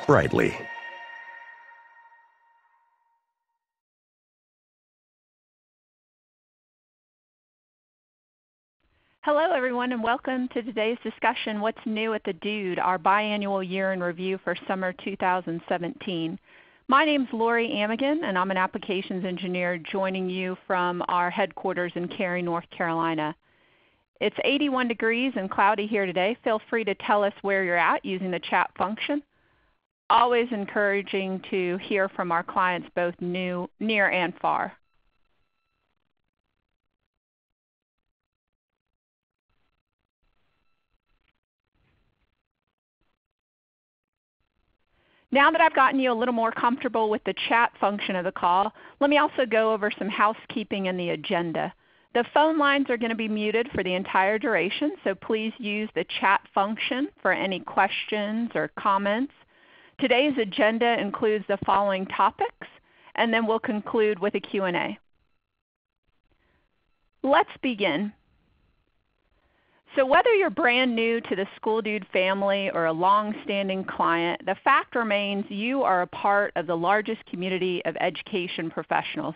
brightly. Hello, everyone, and welcome to today's discussion, What's New at the Dude, our biannual year in review for summer 2017. My name is Lori Amigan, and I'm an applications engineer joining you from our headquarters in Cary, North Carolina. It's 81 degrees and cloudy here today. Feel free to tell us where you're at using the chat function. Always encouraging to hear from our clients both near and far. Now that I've gotten you a little more comfortable with the chat function of the call, let me also go over some housekeeping in the agenda. The phone lines are going to be muted for the entire duration, so please use the chat function for any questions or comments. Today's agenda includes the following topics, and then we'll conclude with a Q&A. Let's begin. So whether you're brand new to the School Dude family or a long-standing client, the fact remains you are a part of the largest community of education professionals.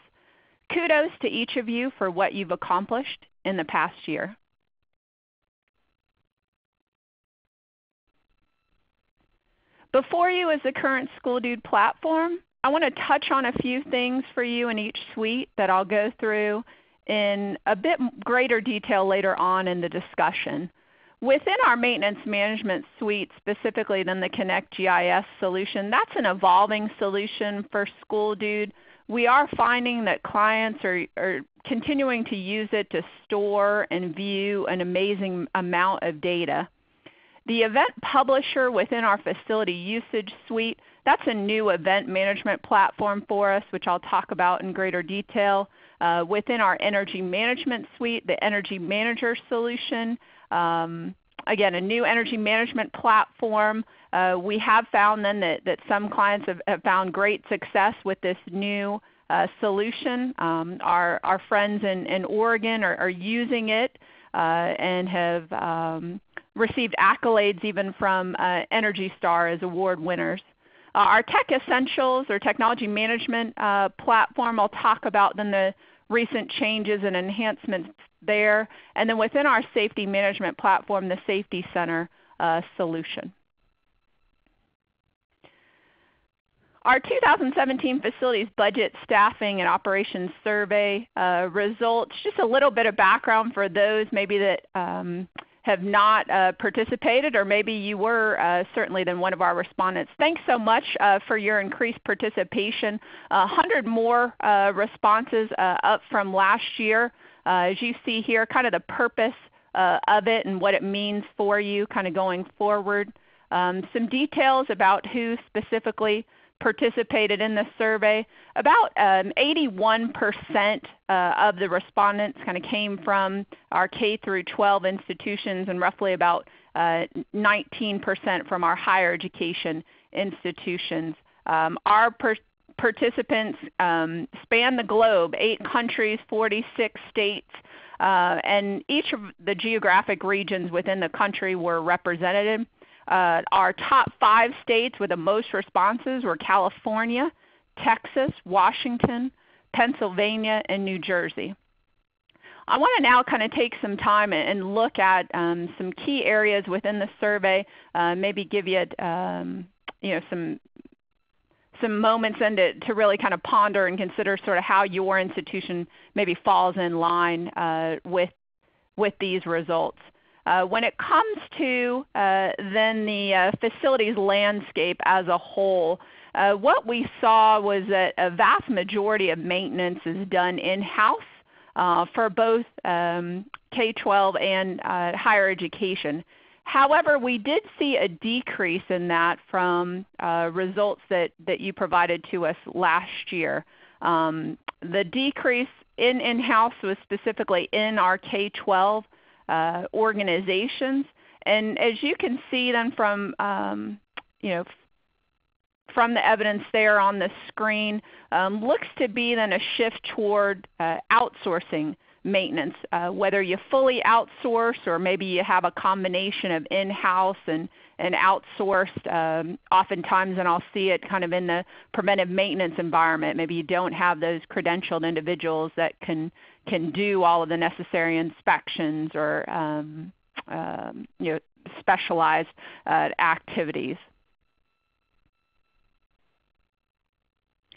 Kudos to each of you for what you've accomplished in the past year. Before you is the current School Dude platform. I want to touch on a few things for you in each suite that I'll go through in a bit greater detail later on in the discussion. Within our maintenance management suite, specifically then the Connect GIS solution, that's an evolving solution for School Dude. We are finding that clients are continuing to use it to store and view an amazing amount of data. The event publisher within our facility usage suite, that's a new event management platform for us, which I'll talk about in greater detail. Within our energy management suite, the Energy Manager solution, again, a new energy management platform. We have found then that some clients have found great success with this new solution. Our friends in Oregon are using it and have received accolades even from Energy Star as award winners. Our Tech Essentials or Technology Management platform, I'll talk about then the recent changes and enhancements there. And then within our Safety Management platform, the Safety Center solution. Our 2017 Facilities Budget Staffing and Operations Survey results, just a little bit of background for those maybe that have not participated, or maybe you were certainly then one of our respondents. Thanks so much for your increased participation. 100 more responses up from last year. As you see here, kind of the purpose of it and what it means for you kind of going forward. Some details about who specifically participated in the survey. About 81% of the respondents kind of came from our K through 12 institutions, and roughly about 19% from our higher education institutions. Our participants span the globe, 8 countries, 46 states, and each of the geographic regions within the country were represented. Our top 5 states with the most responses were California, Texas, Washington, Pennsylvania, and New Jersey. I want to now kind of take some time and look at some key areas within the survey, maybe give you, some moments then to really kind of ponder and consider sort of how your institution maybe falls in line with these results. When it comes to then the facilities landscape as a whole, what we saw was that a vast majority of maintenance is done in-house for both K-12 and higher education. However, we did see a decrease in that from results that you provided to us last year. The decrease in-house was specifically in our K-12 organizations, and as you can see then from from the evidence there on the screen, looks to be then a shift toward outsourcing maintenance, whether you fully outsource or maybe you have a combination of in-house and outsourced. Oftentimes, and I'll see it kind of in the preventive maintenance environment, maybe you don't have those credentialed individuals that can do all of the necessary inspections or specialized activities.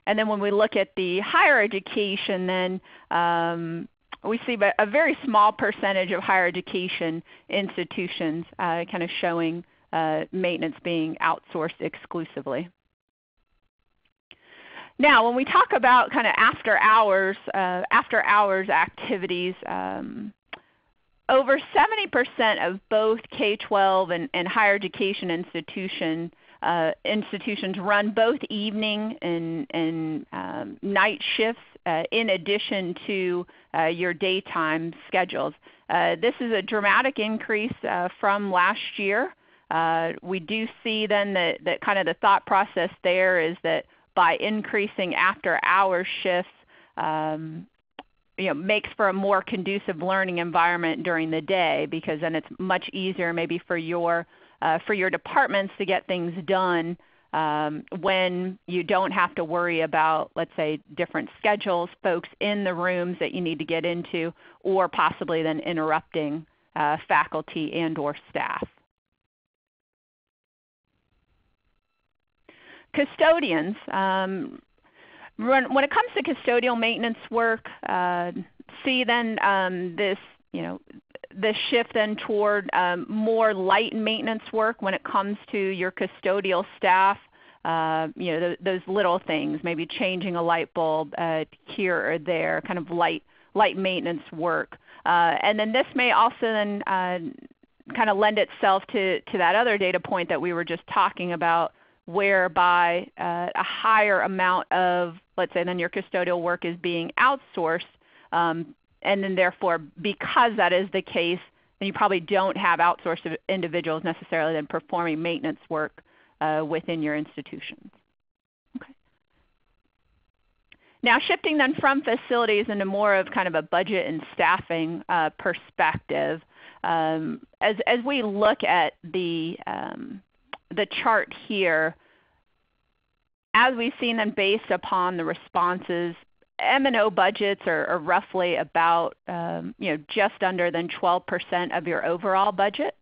And then when we look at the higher education, then we see a very small percentage of higher education institutions kind of showing maintenance being outsourced exclusively. Now, when we talk about kind of after hours activities, over 70% of both K-12 and higher education institutions run both evening and night shifts in addition to your daytime schedules. This is a dramatic increase from last year. We do see then that kind of the thought process there is that by increasing after-hours shifts, makes for a more conducive learning environment during the day, because then it's much easier maybe for your departments to get things done when you don't have to worry about, let's say, different schedules, folks in the rooms that you need to get into, or possibly then interrupting faculty and or staff. Custodians. When it comes to custodial maintenance work, see then this shift then toward more light maintenance work when it comes to your custodial staff. Those little things, maybe changing a light bulb here or there, kind of light maintenance work. And then this may also then kind of lend itself to that other data point that we were just talking about, whereby a higher amount of, let's say, then your custodial work is being outsourced, and then therefore, because that is the case, then you probably don't have outsourced individuals necessarily then performing maintenance work within your institutions. Okay. Now shifting then from facilities into more of kind of a budget and staffing perspective, as we look at the chart here, as we've seen them based upon the responses, M&O budgets are roughly about just under than 12% of your overall budget.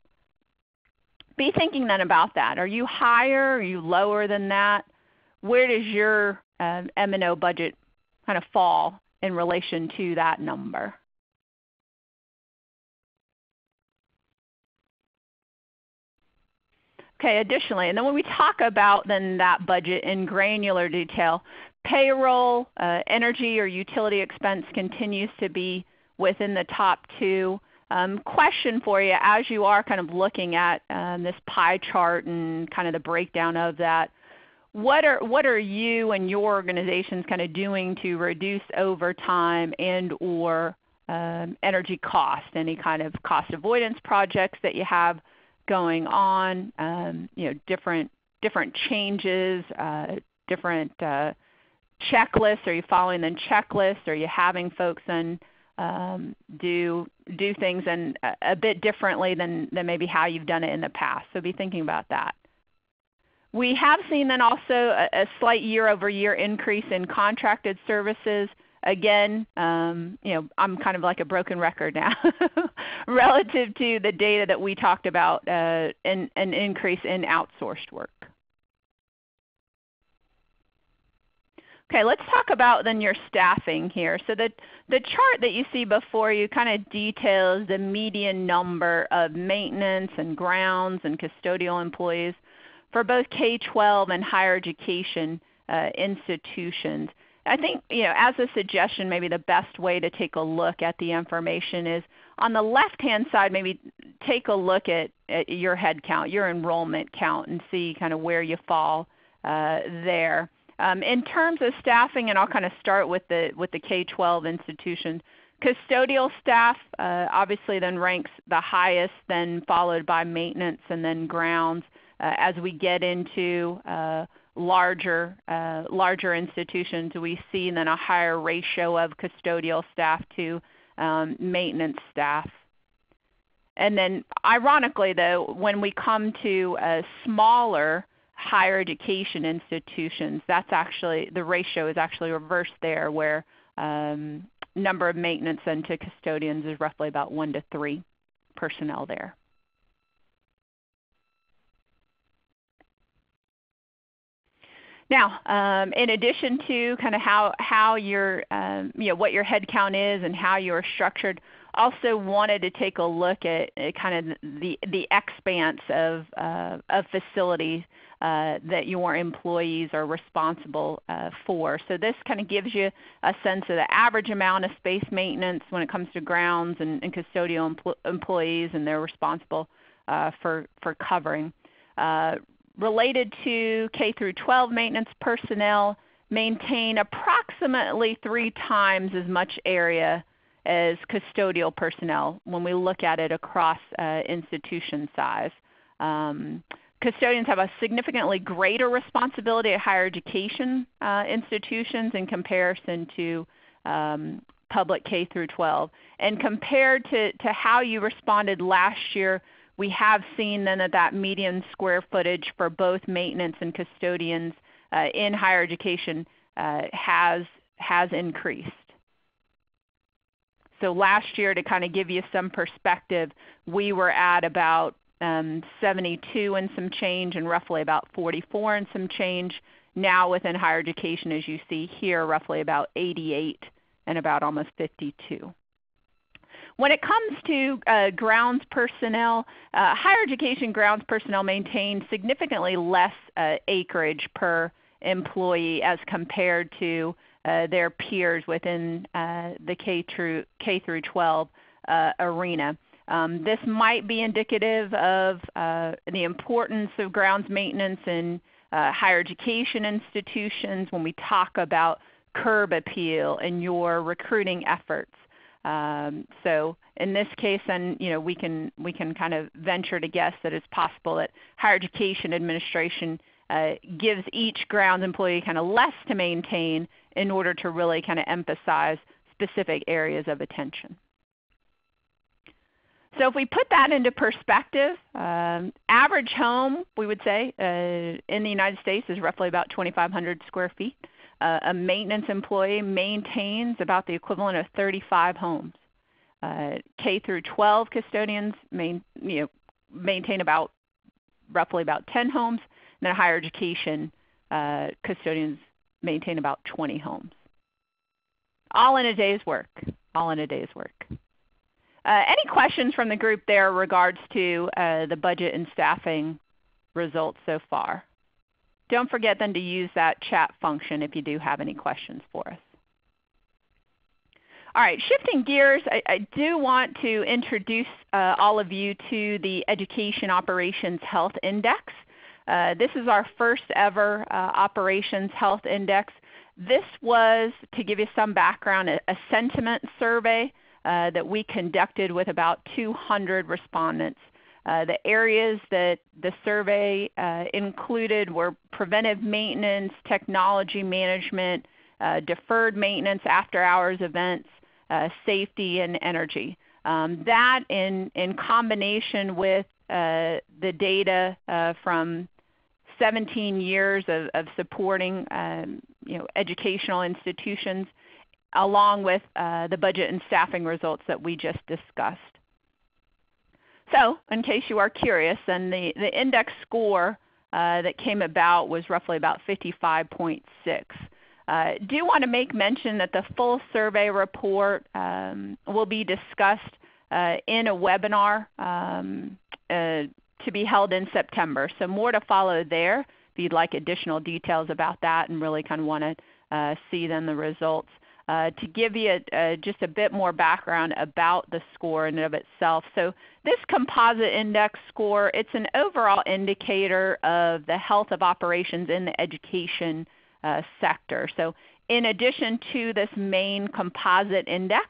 Be thinking then about that. Are you higher? Are you lower than that? Where does your M&O budget kind of fall in relation to that number? Okay, additionally, and then when we talk about then that budget in granular detail, payroll, energy or utility expense continues to be within the top two. Question for you, as you are kind of looking at this pie chart and kind of the breakdown of that, what are you and your organizations kind of doing to reduce overtime and or energy cost? Any kind of cost avoidance projects that you have going on, different changes, different checklists? Are you following the checklists? Are you having folks then do things and a bit differently than maybe how you've done it in the past? So be thinking about that. We have seen then also a slight year-over-year increase in contracted services. Again, I'm kind of like a broken record now relative to the data that we talked about, an increase in outsourced work. Okay, let's talk about then your staffing here. So the chart that you see before you kind of details the median number of maintenance and grounds and custodial employees for both K-12 and higher education institutions. I think, as a suggestion, maybe the best way to take a look at the information is on the left-hand side, maybe take a look at your head count, your enrollment count, and see kind of where you fall there. In terms of staffing, and I'll kind of start with the K-12 institutions, custodial staff obviously then ranks the highest, then followed by maintenance and then grounds. As we get into larger institutions, we see then a higher ratio of custodial staff to maintenance staff. And then ironically though, when we come to smaller higher education institutions, that's actually, the ratio is actually reversed there, where number of maintenance and to custodians is roughly about 1 to 3 personnel there. Now, in addition to kind of how your what your head count is and how you're structured, also wanted to take a look at kind of the expanse of facilities that your employees are responsible for. So this kind of gives you a sense of the average amount of space maintenance when it comes to grounds and custodial employees, and they're responsible for covering. Related to K through 12 maintenance personnel, maintain approximately 3 times as much area as custodial personnel when we look at it across institution size. Custodians have a significantly greater responsibility at higher education institutions in comparison to public K through 12. And compared to how you responded last year, we have seen then that median square footage for both maintenance and custodians in higher education has increased. So last year, to kind of give you some perspective, we were at about 72 and some change, and roughly about 44 and some change. Now within higher education, as you see here, roughly about 88 and about almost 52. When it comes to grounds personnel, higher education grounds personnel maintain significantly less acreage per employee as compared to their peers within the K through 12 arena. This might be indicative of the importance of grounds maintenance in higher education institutions when we talk about curb appeal and your recruiting efforts. So in this case, then we can kind of venture to guess that it's possible that higher education administration gives each grounds employee kind of less to maintain in order to really kind of emphasize specific areas of attention. So if we put that into perspective, average home, we would say, in the United States is roughly about 2,500 square feet. A maintenance employee maintains about the equivalent of 35 homes. K through 12 custodians maintain about roughly about 10 homes, and then higher education custodians maintain about 20 homes. All in a day's work. All in a day's work. Any questions from the group there in regards to the budget and staffing results so far? Don't forget then to use that chat function if you do have any questions for us. All right, shifting gears, I do want to introduce all of you to the Education Operations Health Index. This is our first ever Operations Health Index. This was, to give you some background, a sentiment survey that we conducted with about 200 respondents. The areas that the survey included were preventive maintenance, technology management, deferred maintenance, after-hours events, safety, and energy. That in combination with the data from 17 years of supporting educational institutions, along with the budget and staffing results that we just discussed. So in case you are curious, then the index score that came about was roughly about 55.6. Do want to make mention that the full survey report will be discussed in a webinar to be held in September. So more to follow there if you'd like additional details about that and really kind of want to see then the results. To give you just a bit more background about the score in and of itself. So this composite index score, it's an overall indicator of the health of operations in the education sector. So in addition to this main composite index,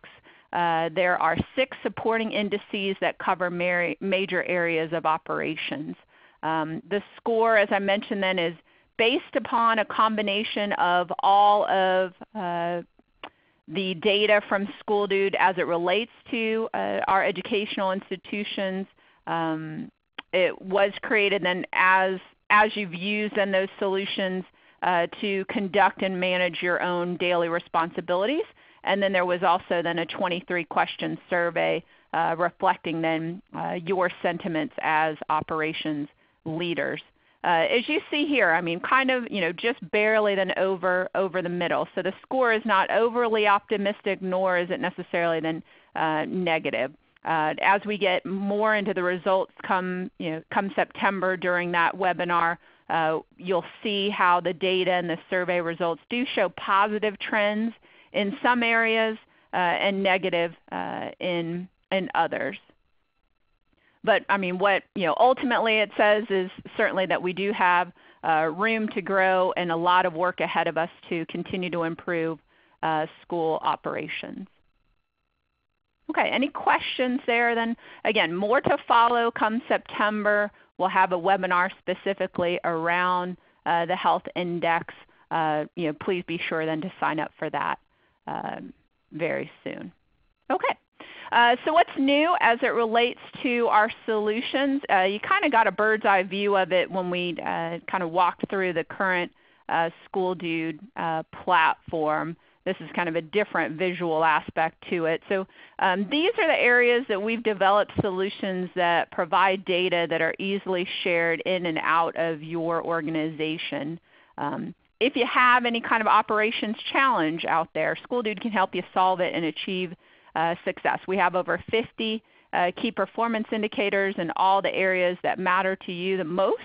there are 6 supporting indices that cover major areas of operations. The score, as I mentioned then, is based upon a combination of all of the data from SchoolDude as it relates to our educational institutions. It was created then as you've used then those solutions to conduct and manage your own daily responsibilities. And then there was also then a 23-question survey reflecting then your sentiments as operations leaders. As you see here, I mean, kind of just barely then over the middle. So the score is not overly optimistic, nor is it necessarily then negative. As we get more into the results come September during that webinar, you'll see how the data and the survey results do show positive trends in some areas and negative in others. But I mean, what ultimately it says is certainly that we do have room to grow and a lot of work ahead of us to continue to improve school operations. Okay, any questions there? Then again, more to follow come September. We'll have a webinar specifically around the health index. Please be sure then to sign up for that very soon. Okay, so what's new as it relates to our solutions? You kind of got a bird's eye view of it when we kind of walked through the current SchoolDude platform. This is kind of a different visual aspect to it. So these are the areas that we've developed solutions that provide data that are easily shared in and out of your organization. If you have any kind of operations challenge out there, SchoolDude can help you solve it and achieve success. We have over 50 key performance indicators in all the areas that matter to you the most,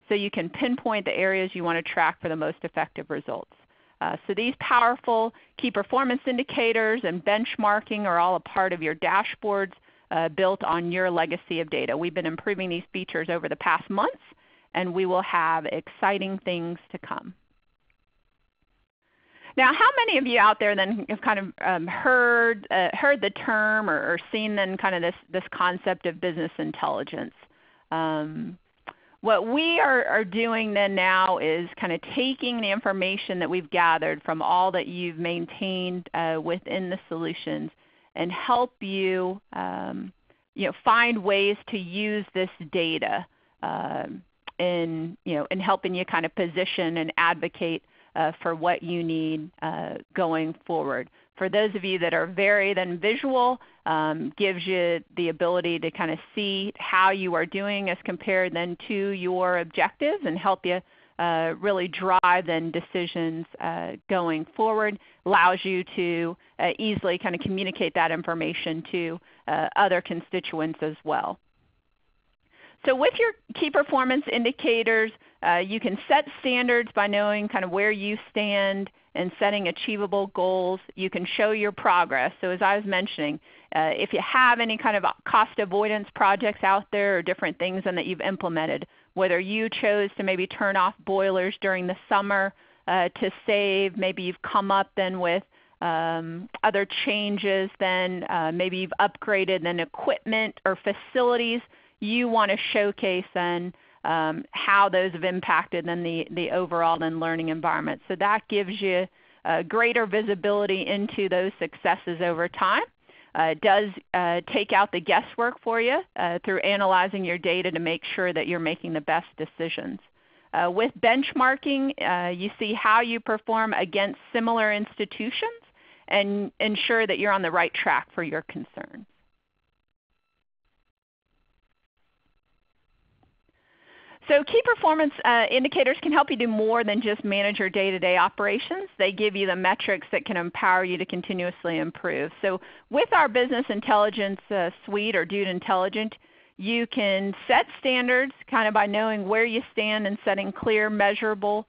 so you can pinpoint the areas you want to track for the most effective results. So these powerful key performance indicators and benchmarking are all a part of your dashboards built on your legacy of data. We've been improving these features over the past months, and we will have exciting things to come. Now, how many of you out there then have kind of heard the term or seen then kind of this concept of business intelligence? What we are doing then now is kind of taking the information that we've gathered from all that you've maintained within the solutions and help you, find ways to use this data in helping you kind of position and advocate for what you need going forward. For those of you that are very then visual, gives you the ability to kind of see how you are doing as compared then to your objectives and help you really drive then decisions going forward. Allows you to easily kind of communicate that information to other constituents as well. So with your key performance indicators, you can set standards by knowing kind of where you stand and setting achievable goals. You can show your progress. So as I was mentioning, if you have any kind of cost avoidance projects out there or different things that you've implemented, whether you chose to maybe turn off boilers during the summer to save, maybe you've come up then with other changes, then maybe you've upgraded then equipment or facilities, you want to showcase then how those have impacted then the overall then learning environment. So that gives you greater visibility into those successes over time. It does take out the guesswork for you through analyzing your data to make sure that you're making the best decisions. With benchmarking, you see how you perform against similar institutions and ensure that you're on the right track for your concerns. So key performance indicators can help you do more than just manage your day-to-day operations. They give you the metrics that can empower you to continuously improve. So with our Business Intelligence Suite or Dude Intelligent, you can set standards kind of by knowing where you stand and setting clear, measurable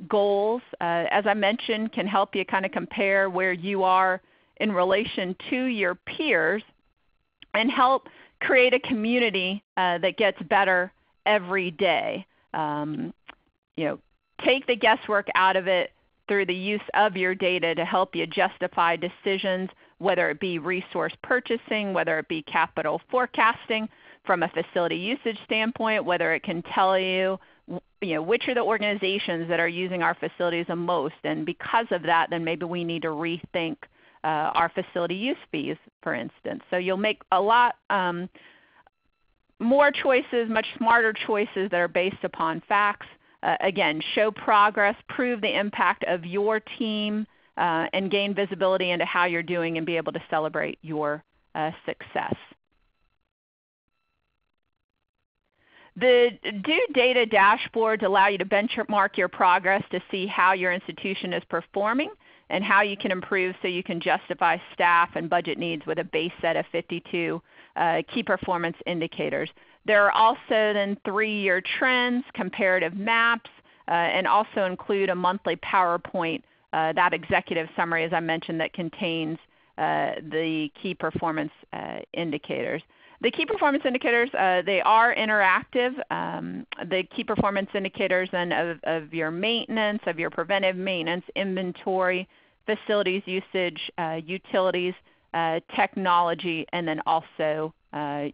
goals. As I mentioned, can help you kind of compare where you are in relation to your peers and help create a community that gets better every day. Take the guesswork out of it through the use of your data to help you justify decisions, whether it be resource purchasing, whether it be capital forecasting from a facility usage standpoint, whether it can tell you, which are the organizations that are using our facilities the most. And because of that, then maybe we need to rethink our facility use fees, for instance. So you'll make a lot more choices, much smarter choices that are based upon facts. Again, show progress, prove the impact of your team, and gain visibility into how you're doing and be able to celebrate your success. The due data dashboards allow you to benchmark your progress to see how your institution is performing and how you can improve so you can justify staff and budget needs with a base set of 52 key performance indicators. There are also then 3-year trends, comparative maps, and also include a monthly PowerPoint, that executive summary as I mentioned, that contains the key performance indicators. The key performance indicators, they are interactive. The key performance indicators then of your maintenance, of your preventive maintenance, inventory, facilities usage, utilities, technology, and then also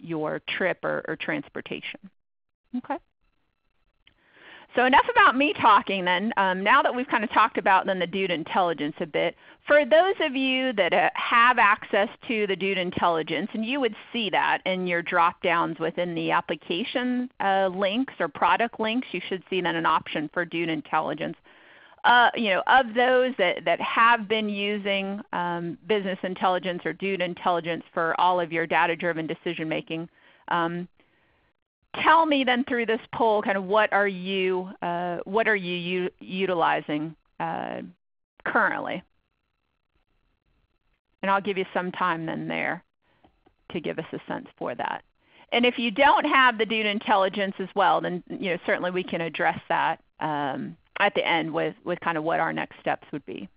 your trip or transportation. Okay. So enough about me talking then. Now that we've kind of talked about then the due intelligence a bit, for those of you that have access to the due intelligence, and you would see that in your drop downs within the application links or product links, you should see then an option for due intelligence. Of those that have been using business intelligence or due intelligence for all of your data-driven decision making, tell me then through this poll kind of what are you utilizing currently? And I'll give you some time then there to give us a sense for that. And if you don't have the due intelligence as well, then certainly we can address that at the end with kind of what our next steps would be.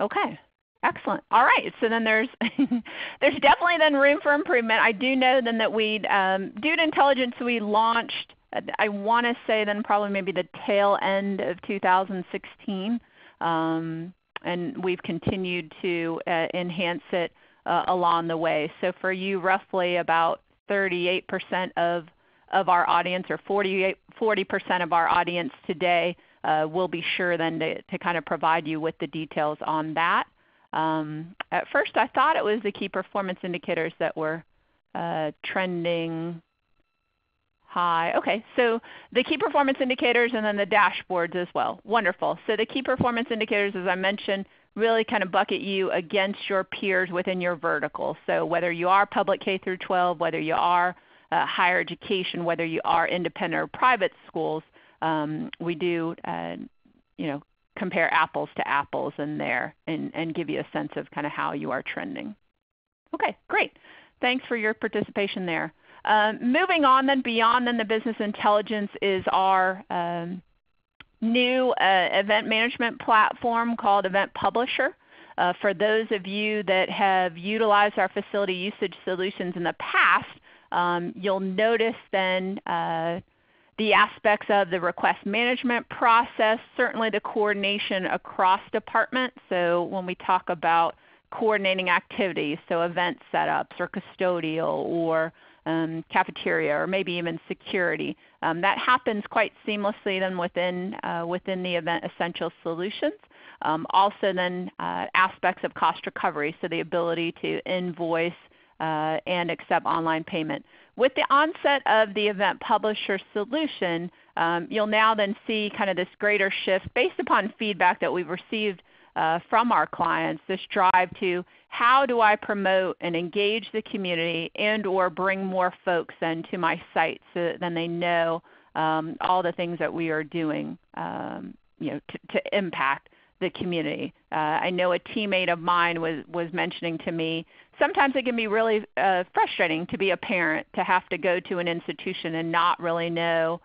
Okay, excellent. All right, so then there's there's definitely then room for improvement. I do know then that we due intelligence we launched, I want to say then probably maybe the tail end of 2016, and we've continued to enhance it along the way. So for you, roughly about 38% of our audience, or 40% of our audience today, we'll be sure then to kind of provide you with the details on that. At first I thought it was the key performance indicators that were trending high. Okay, so the key performance indicators and then the dashboards as well. Wonderful. So the key performance indicators, as I mentioned, really kind of bucket you against your peers within your vertical. So whether you are public K through 12, whether you are higher education, whether you are independent or private schools, we do compare apples to apples in there and give you a sense of kind of how you are trending. Okay, great. Thanks for your participation there. Moving on then, beyond then the business intelligence is our new event management platform called Event Publisher. For those of you that have utilized our facility usage solutions in the past, you'll notice then the aspects of the request management process, certainly the coordination across departments. So when we talk about coordinating activities, so event setups or custodial or cafeteria or maybe even security, that happens quite seamlessly then within the Event Essentials solutions. Also then aspects of cost recovery, so the ability to invoice and accept online payment. With the onset of the Event Publisher solution, you'll now then see kind of this greater shift based upon feedback that we've received from our clients, this drive to how do I promote and engage the community and or bring more folks into my site so that then they know all the things that we are doing to impact the community. I know a teammate of mine was mentioning to me, sometimes it can be really frustrating to be a parent, to have to go to an institution and not really know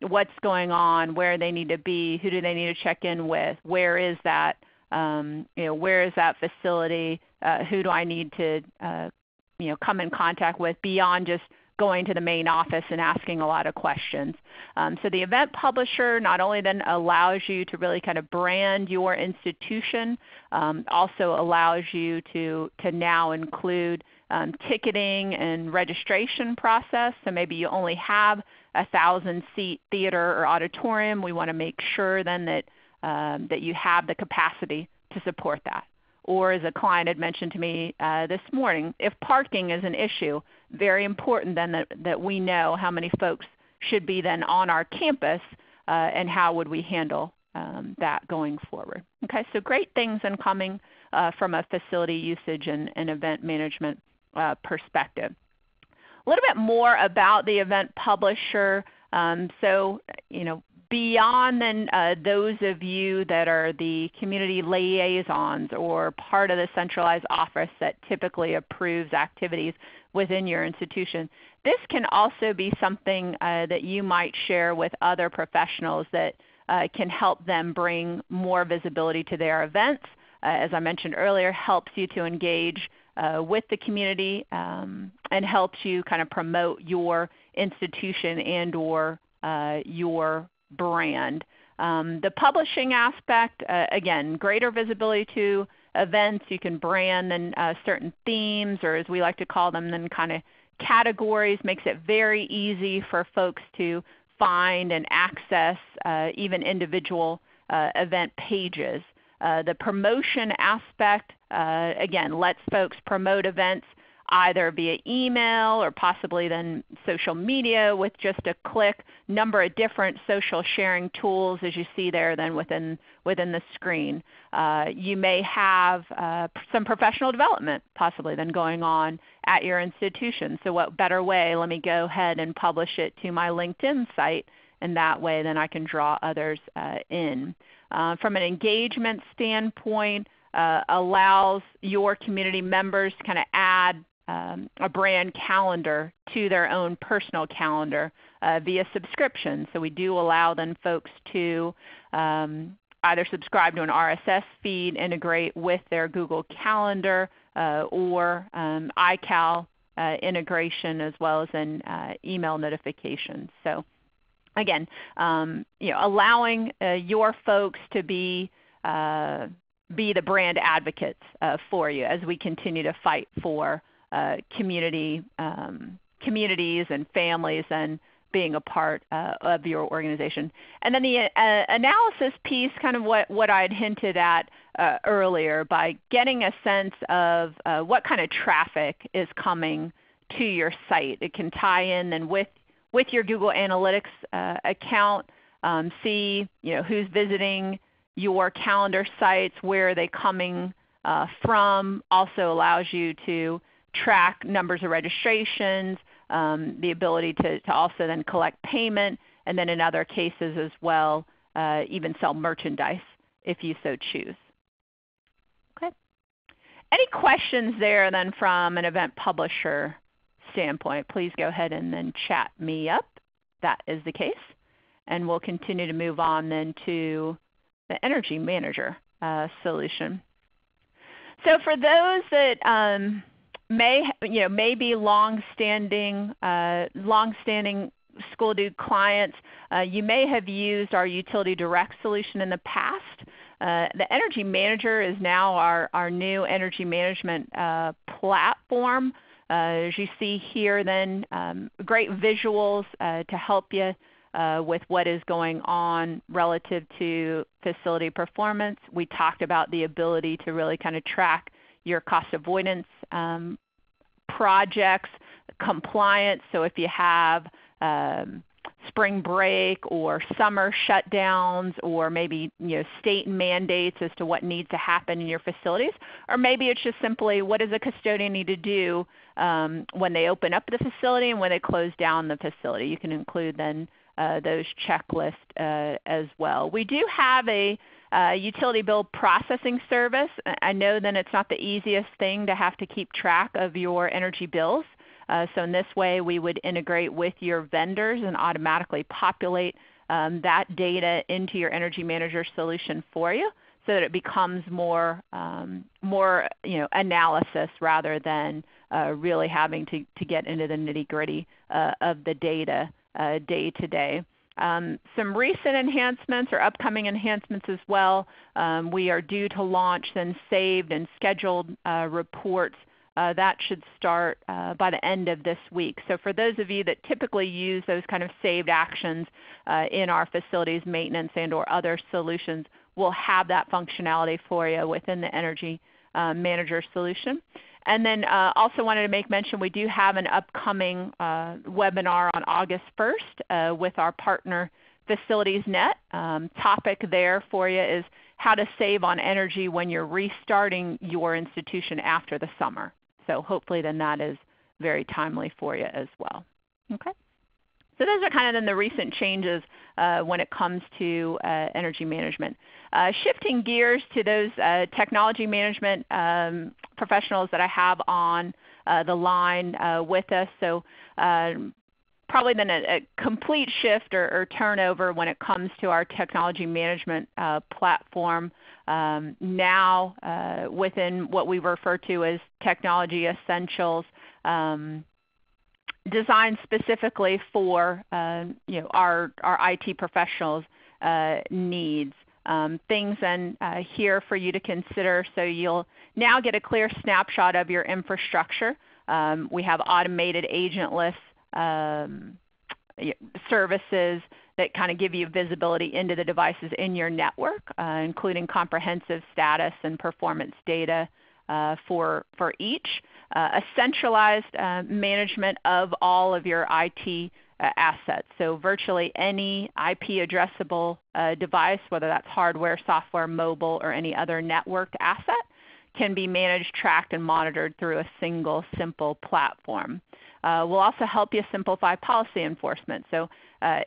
what's going on, where they need to be, who do they need to check in with, where is that, where is that facility, who do I need to come in contact with beyond just going to the main office and asking a lot of questions. So the event publisher not only then allows you to really kind of brand your institution, also allows you to now include ticketing and registration process. So maybe you only have a 1,000-seat theater or auditorium. We want to make sure then that, that you have the capacity to support that. Or as a client had mentioned to me this morning, if parking is an issue, very important then that we know how many folks should be then on our campus and how would we handle that going forward. Okay, so great things in coming from a facility usage and event management perspective. A little bit more about the event publisher. So beyond then those of you that are the community liaisons or part of the centralized office that typically approves activities within your institution, this can also be something that you might share with other professionals that can help them bring more visibility to their events. As I mentioned earlier, helps you to engage with the community and helps you kind of promote your institution and or your brand. The publishing aspect, again, greater visibility to events. You can brand then certain themes, or as we like to call them, then kind of categories. Makes it very easy for folks to find and access even individual event pages. The promotion aspect, again, lets folks promote events either via email or possibly then social media with just a click. Number of different social sharing tools as you see there then within the screen. You may have some professional development possibly then going on at your institution. So what better way, let me go ahead and publish it to my LinkedIn site, and that way then I can draw others in. From an engagement standpoint, allows your community members to kind of add a brand calendar to their own personal calendar via subscription. So we do allow then folks to either subscribe to an RSS feed, integrate with their Google Calendar, or iCal integration, as well as an email notifications. So again, allowing your folks to be the brand advocates for you as we continue to fight for communities and families and being a part of your organization. And then the analysis piece, kind of what I had hinted at earlier, by getting a sense of what kind of traffic is coming to your site. It can tie in then with your Google Analytics account, see who's visiting your calendar sites, where are they coming from. Also allows you to track numbers of registrations, the ability to also then collect payment, and then in other cases as well, even sell merchandise if you so choose. Okay. Any questions there then from an event publisher standpoint? Please go ahead and then chat me up. That is the case. And we'll continue to move on then to the Energy Manager solution. So for those that may be long-standing School Dude clients, you may have used our Utility Direct solution in the past. The Energy Manager is now our new energy management platform. As you see here then, great visuals to help you with what is going on relative to facility performance. We talked about the ability to really kind of track your cost avoidance projects, compliance. So if you have spring break or summer shutdowns, or maybe state mandates as to what needs to happen in your facilities, or maybe it's just simply what does a custodian need to do when they open up the facility and when they close down the facility. You can include then those checklists as well. We do have a utility bill processing service. I know that it's not the easiest thing to have to keep track of your energy bills. So in this way, we would integrate with your vendors and automatically populate that data into your Energy Manager solution for you. so that it becomes more analysis rather than really having to get into the nitty-gritty of the data day to day. Some recent enhancements or upcoming enhancements as well. We are due to launch then saved and scheduled reports. That should start by the end of this week. So for those of you that typically use those kind of saved actions in our facilities maintenance and or other solutions, we'll have that functionality for you within the Energy Manager solution. And then also wanted to make mention we do have an upcoming webinar on August 1st with our partner FacilitiesNet. Topic there for you is how to save on energy when you're restarting your institution after the summer. So hopefully then that is very timely for you as well. Okay. So those are kind of then the recent changes when it comes to energy management. Shifting gears to those technology management professionals that I have on the line with us. So probably then a complete shift or turnover when it comes to our technology management platform. Now within what we refer to as Technology Essentials, designed specifically for our IT professionals' needs. Things then here for you to consider. So you'll now get a clear snapshot of your infrastructure. We have automated agentless services that kind of give you visibility into the devices in your network, including comprehensive status and performance data for each. A centralized management of all of your IT assets. So virtually any IP addressable device, whether that's hardware, software, mobile, or any other networked asset, can be managed, tracked, and monitored through a single simple platform. We'll also help you simplify policy enforcement. So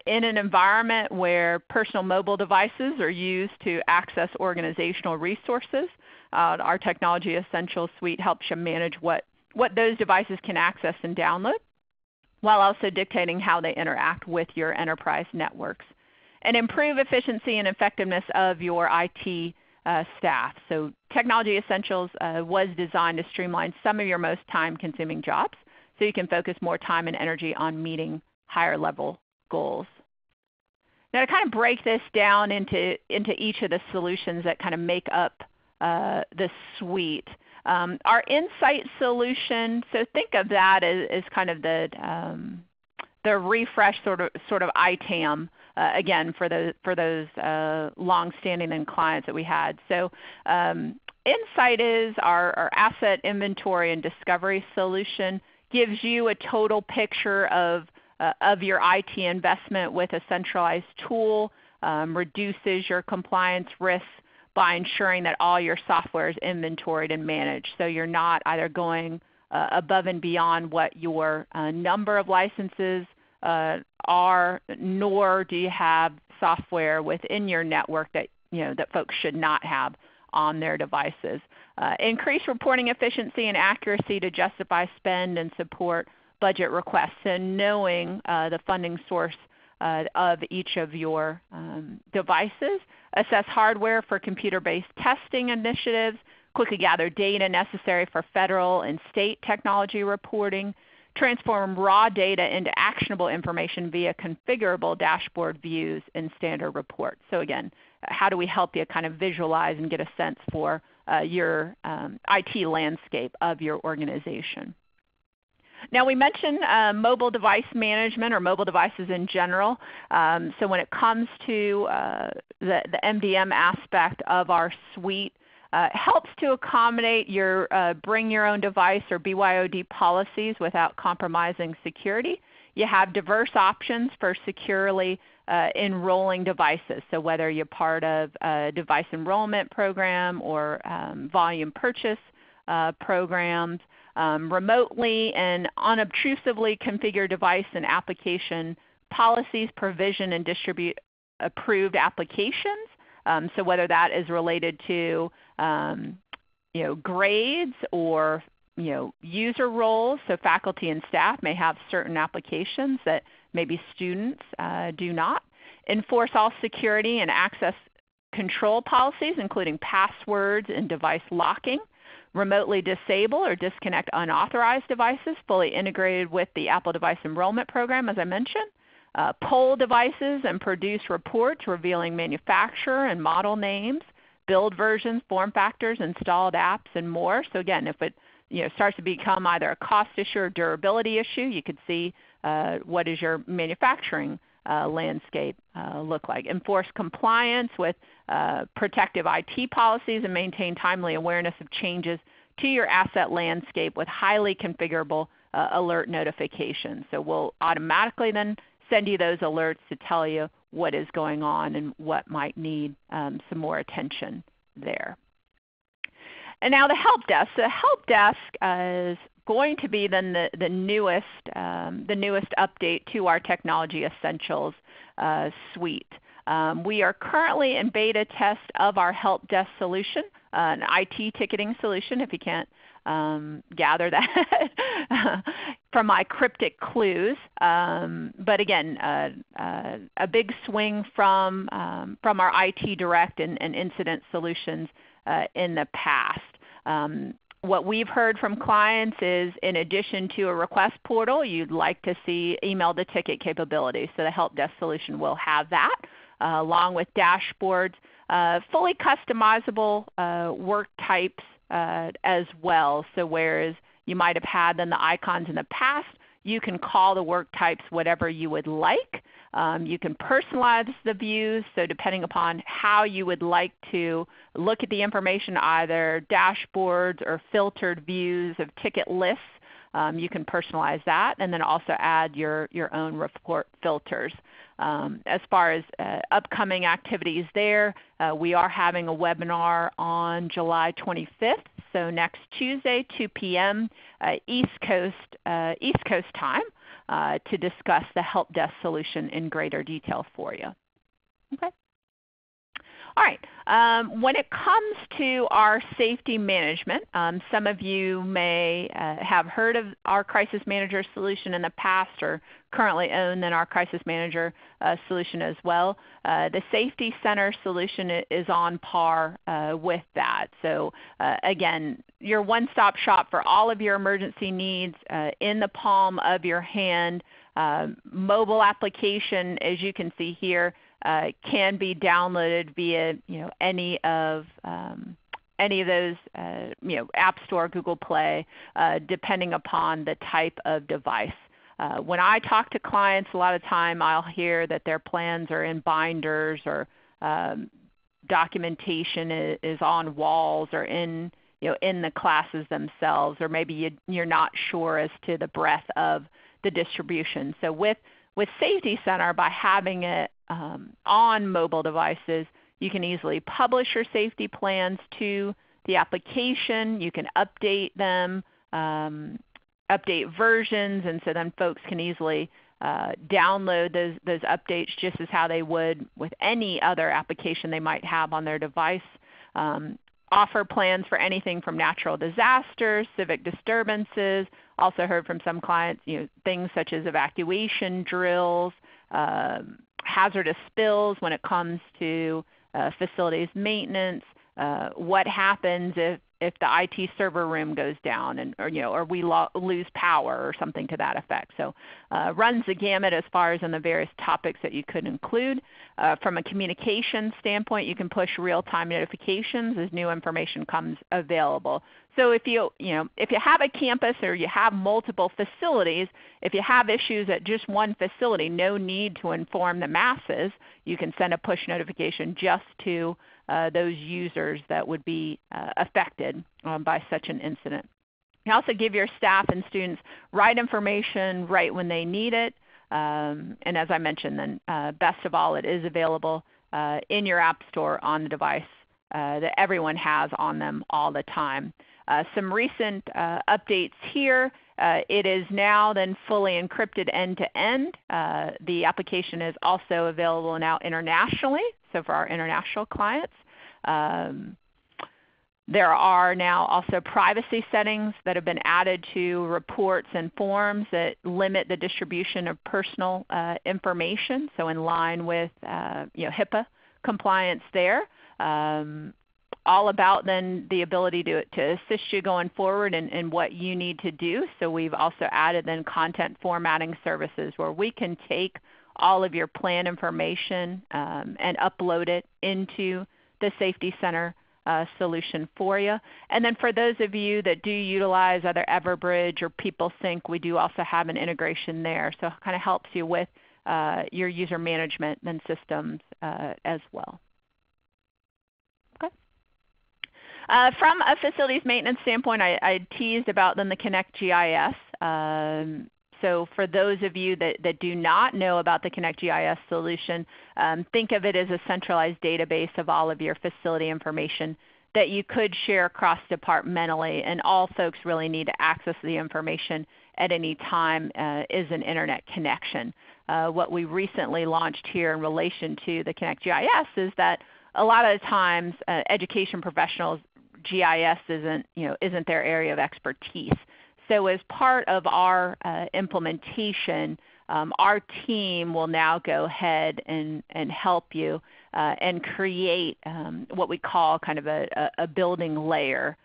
in an environment where personal mobile devices are used to access organizational resources, our Technology Essentials Suite helps you manage what those devices can access and download, while also dictating how they interact with your enterprise networks, and improve efficiency and effectiveness of your IT staff. So Technology Essentials was designed to streamline some of your most time-consuming jobs so you can focus more time and energy on meeting higher level goals. Now to kind of break this down into each of the solutions that kind of make up the suite. Our Insight solution, so think of that as kind of the refresh sort of ITAM again for those long-standing clients that we had. So Insight is our asset inventory and discovery solution. Gives you a total picture of your IT investment with a centralized tool, reduces your compliance risks by ensuring that all your software is inventoried and managed. So you're not either going above and beyond what your number of licenses are, nor do you have software within your network that that folks should not have on their devices. Increase reporting efficiency and accuracy to justify spend and support budget requests, and knowing the funding source of each of your devices. Assess hardware for computer-based testing initiatives. Quickly gather data necessary for federal and state technology reporting. Transform raw data into actionable information via configurable dashboard views and standard reports. So again, how do we help you kind of visualize and get a sense for your IT landscape of your organization? Now we mentioned mobile device management or mobile devices in general. So when it comes to the MDM aspect of our suite, it helps to accommodate your bring your own device or BYOD policies without compromising security. You have diverse options for securely enrolling devices. So whether you're part of a device enrollment program or volume purchase programs, remotely and unobtrusively configure device and application policies, provision and distribute approved applications. So whether that is related to grades or user roles, so faculty and staff may have certain applications that maybe students do not. Enforce all security and access control policies, including passwords and device locking, remotely disable or disconnect unauthorized devices, fully integrated with the Apple Device Enrollment Program, as I mentioned, poll devices and produce reports revealing manufacturer and model names, build versions, form factors, installed apps, and more. So again, if it starts to become either a cost issue or durability issue, you could see what does your manufacturing landscape look like. Enforce compliance with protective IT policies and maintain timely awareness of changes to your asset landscape with highly configurable alert notifications. So we'll automatically then send you those alerts to tell you what is going on and what might need some more attention there. And now the help desk. So the help desk is going to be then the newest update to our Technology Essentials suite. We are currently in beta test of our help desk solution, an IT ticketing solution, if you can't gather that from my cryptic clues. But again, a big swing from our IT Direct and Incident solutions in the past. What we've heard from clients is, in addition to a request portal, you'd like to see email to ticket capabilities. So the help desk solution will have that, along with dashboards, fully customizable work types as well. So whereas you might have had then the icons in the past, you can call the work types whatever you would like. You can personalize the views, so depending upon how you would like to look at the information, either dashboards or filtered views of ticket lists, you can personalize that and then also add your own report filters. As far as upcoming activities there, we are having a webinar on July 25th, so next Tuesday, 2 p.m. East Coast time, to discuss the help desk solution in greater detail for you. Okay. All right. When it comes to our safety management, some of you may have heard of our Crisis Manager solution in the past or currently own then our Crisis Manager solution as well. The Safety Center solution is on par with that. So again, your one-stop shop for all of your emergency needs in the palm of your hand. Mobile application, as you can see here, can be downloaded via any of those App Store, Google Play, depending upon the type of device. When I talk to clients, a lot of time I'll hear that their plans are in binders or documentation is on walls or in the classes themselves, or maybe you're not sure as to the breadth of the distribution. So with Safety Center, by having it on mobile devices, you can easily publish your safety plans to the application. You can update them, update versions, and so then folks can easily download those updates just as how they would with any other application they might have on their device. Offer plans for anything from natural disasters, civic disturbances. Also heard from some clients, things such as evacuation drills, hazardous spills when it comes to facilities maintenance. What happens if the IT server room goes down or we lose power or something to that effect. So runs the gamut as far as in the various topics that you could include. From a communication standpoint, you can push real-time notifications as new information comes available. So if you have a campus or you have multiple facilities, if you have issues at just one facility, no need to inform the masses. You can send a push notification just to those users that would be affected by such an incident. You also give your staff and students right information right when they need it. And as I mentioned, then best of all, it is available in your App Store on the device that everyone has on them all the time. Some recent updates here. It is now then fully encrypted end-to-end. The application is also available now internationally, so for our international clients. There are now also privacy settings that have been added to reports and forms that limit the distribution of personal information, so in line with HIPAA compliance there. All about then the ability to assist you going forward and what you need to do. So we've also added then content formatting services where we can take all of your plan information and upload it into the Safety Center solution for you. And then for those of you that do utilize either Everbridge or PeopleSync, we do also have an integration there. So it kind of helps you with your user management and systems as well. Okay. From a facilities maintenance standpoint, I teased about then the Connect GIS. So for those of you that do not know about the Connect GIS solution, think of it as a centralized database of all of your facility information that you could share cross-departmentally, and all folks really need to access the information at any time is an internet connection. What we recently launched here in relation to the Connect GIS is that a lot of the times education professionals, GIS isn't their area of expertise. So as part of our implementation, our team will now go ahead and help you and create what we call kind of a building layer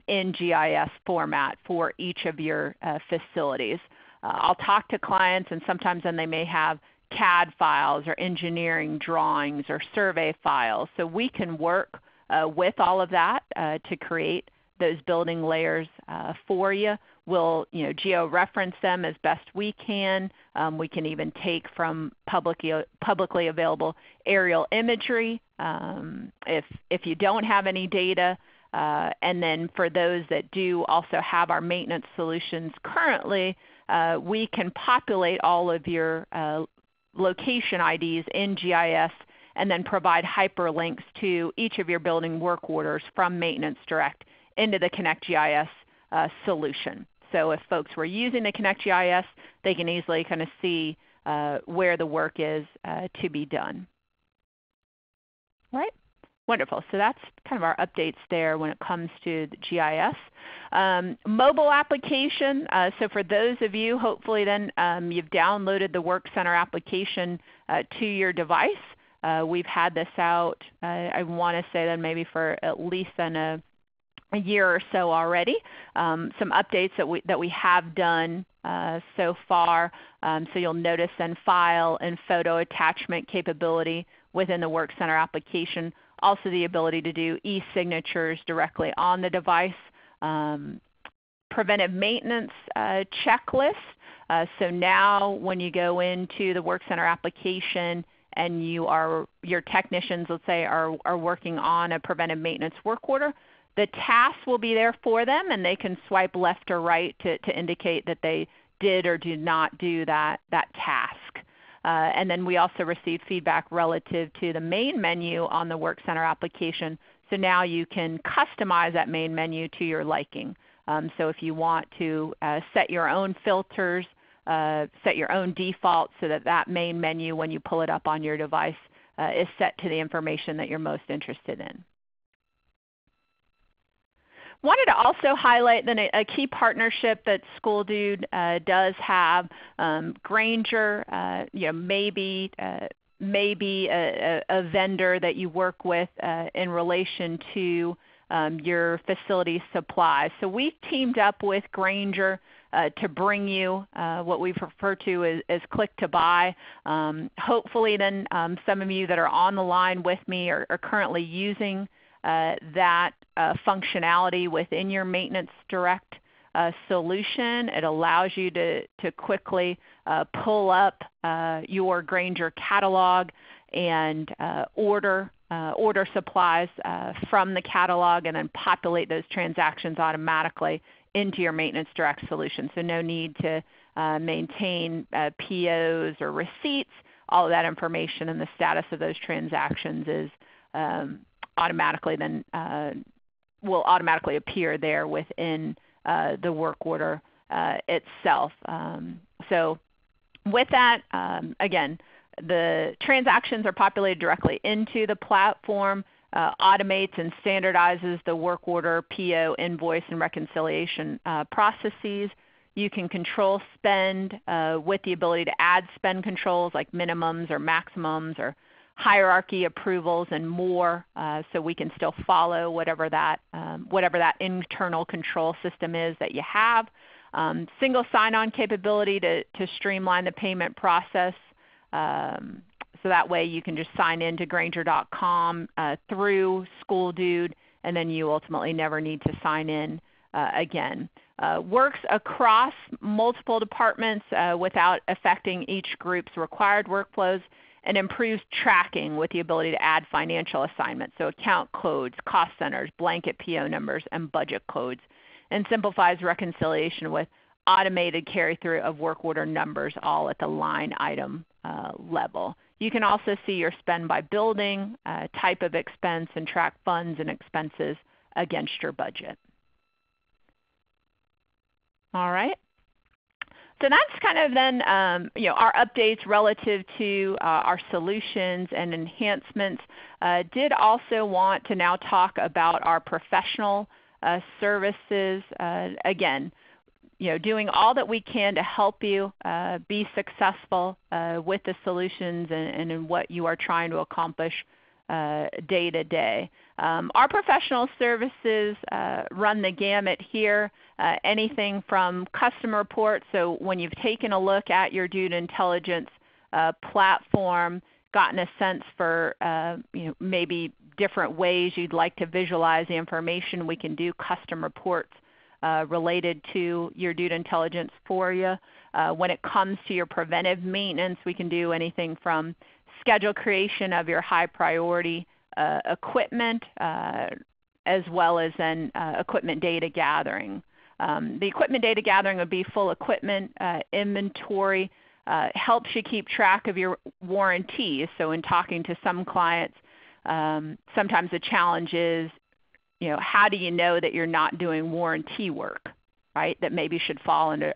in GIS format for each of your facilities. I'll talk to clients, and sometimes then they may have CAD files or engineering drawings or survey files. So we can work with all of that to create those building layers for you. We'll geo-reference them as best we can. We can even take from publicly available aerial imagery if you don't have any data. And then for those that do also have our maintenance solutions currently, we can populate all of your location IDs in GIS and then provide hyperlinks to each of your building work orders from Maintenance Direct into the Connect GIS solution. So if folks were using the Connect GIS, they can easily kind of see where the work is to be done. All right, wonderful. So that's kind of our updates there when it comes to the GIS. Mobile application, so for those of you, hopefully then you've downloaded the WorkCenter application to your device. We've had this out, I want to say then maybe for at least then a year or so already. Some updates that we have done so far. So you'll notice then file and photo attachment capability within the WorkCenter application. Also the ability to do e-signatures directly on the device. Preventive maintenance checklist. So now when you go into the WorkCenter application and your technicians, let's say, are working on a preventive maintenance work order, the tasks will be there for them, and they can swipe left or right to indicate that they did or did not do that task. And then we also received feedback relative to the main menu on the WorkCenter application. So now you can customize that main menu to your liking. So if you want to set your own filters, set your own defaults so that main menu, when you pull it up on your device, is set to the information that you're most interested in. Wanted to also highlight then a key partnership that SchoolDude does have. Grainger, maybe a vendor that you work with in relation to your facility supplies. So we've teamed up with Grainger to bring you what we refer to as click to buy. Hopefully then some of you that are on the line with me are currently using that functionality within your Maintenance Direct solution. It allows you to quickly pull up your Grainger catalog and order supplies from the catalog and then populate those transactions automatically into your Maintenance Direct solution. So no need to maintain POs or receipts. All of that information and the status of those transactions is automatically then will automatically appear there within the work order itself. So with that, again, the transactions are populated directly into the platform, automates and standardizes the work order, PO, invoice, and reconciliation processes. You can control spend with the ability to add spend controls like minimums or maximums or hierarchy approvals and more, so we can still follow whatever that internal control system is that you have. Single sign-on capability to streamline the payment process. So that way you can just sign in to Grainger.com through SchoolDude, and then you ultimately never need to sign in again. Works across multiple departments without affecting each group's required workflows, and improves tracking with the ability to add financial assignments, so account codes, cost centers, blanket PO numbers, and budget codes, and simplifies reconciliation with automated carry-through of work order numbers all at the line item level. You can also see your spend by building, type of expense, and track funds and expenses against your budget. All right. So that's kind of then our updates relative to our solutions and enhancements. Did also want to now talk about our professional services. Again, doing all that we can to help you be successful with the solutions and in what you are trying to accomplish day to day. Our professional services run the gamut here. Anything from customer reports, so when you've taken a look at your due intelligence platform, gotten a sense for maybe different ways you'd like to visualize the information, we can do custom reports related to your due intelligence for you. When it comes to your preventive maintenance, we can do anything from schedule creation of your high priority equipment as well as then equipment data gathering. The equipment data gathering would be full equipment inventory, helps you keep track of your warranties. So in talking to some clients, sometimes the challenge is, how do you know that you're not doing warranty work, right? That maybe should fall into,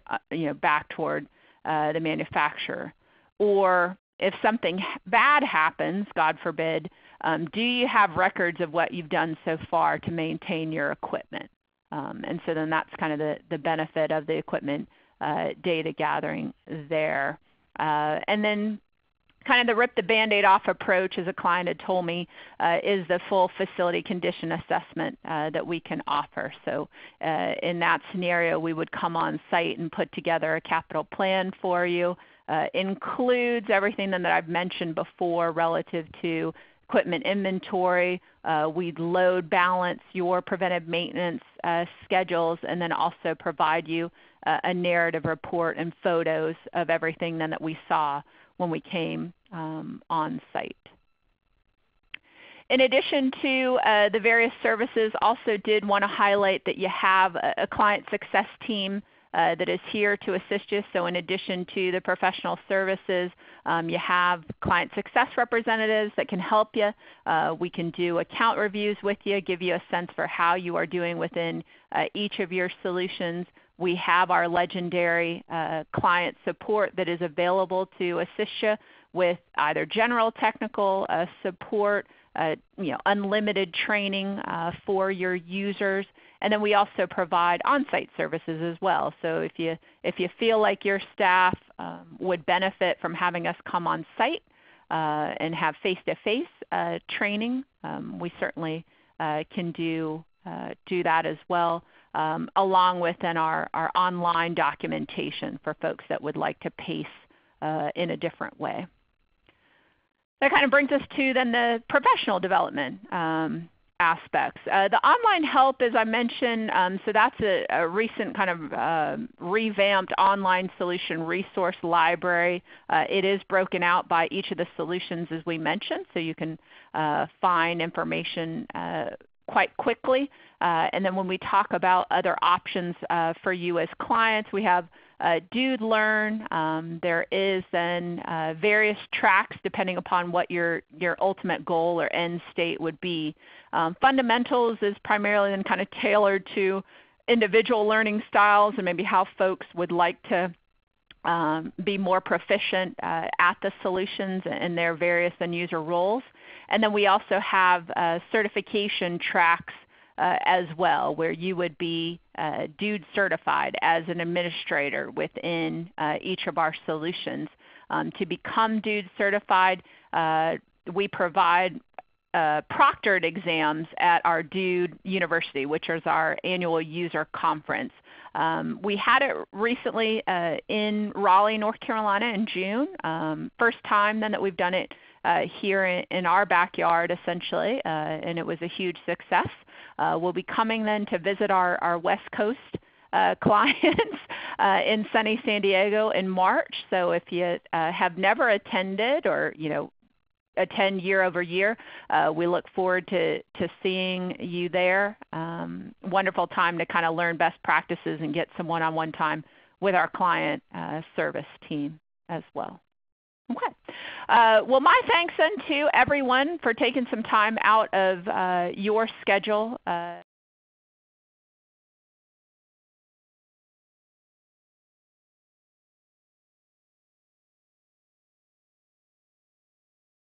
back toward the manufacturer. Or if something bad happens, God forbid, do you have records of what you've done so far to maintain your equipment? And so then that's kind of the benefit of the equipment data gathering there. And then kind of the rip the Band-Aid off approach, as a client had told me, is the full facility condition assessment that we can offer. So in that scenario, we would come on site and put together a capital plan for you. Includes everything that I've mentioned before relative to equipment inventory. We'd load balance your preventive maintenance schedules, and then also provide you a narrative report and photos of everything then that we saw when we came on site. In addition to the various services, also did want to highlight that you have a client success team that is here to assist you. So in addition to the professional services, you have client success representatives that can help you. We can do account reviews with you, give you a sense for how you are doing within each of your solutions. We have our legendary client support that is available to assist you with either general technical support, unlimited training for your users. And then we also provide on-site services as well. So if you feel like your staff would benefit from having us come on site and have face-to-face training, we certainly can do that as well, along with then our online documentation for folks that would like to pace in a different way. That kind of brings us to then the professional development aspects. The online help, as I mentioned, so that's a recent kind of revamped online solution resource library. It is broken out by each of the solutions as we mentioned, so you can find information quite quickly. And then when we talk about other options for you as clients, we have Dude Learn. There is then various tracks depending upon what your ultimate goal or end state would be. Fundamentals is primarily then kind of tailored to individual learning styles and maybe how folks would like to be more proficient at the solutions and their various end user roles. And then we also have certification tracks as well, where you would be Dude certified as an administrator within each of our solutions. To become Dude certified, we provide proctored exams at our Dude University, which is our annual user conference. We had it recently in Raleigh, North Carolina in June. First time then that we've done it here in our backyard essentially, and it was a huge success. We'll be coming then to visit our West Coast clients in sunny San Diego in March. So if you have never attended or attend year over year, we look forward to seeing you there. Wonderful time to kind of learn best practices and get some one-on-one time with our client service team as well. Okay. Well, my thanks then to everyone for taking some time out of your schedule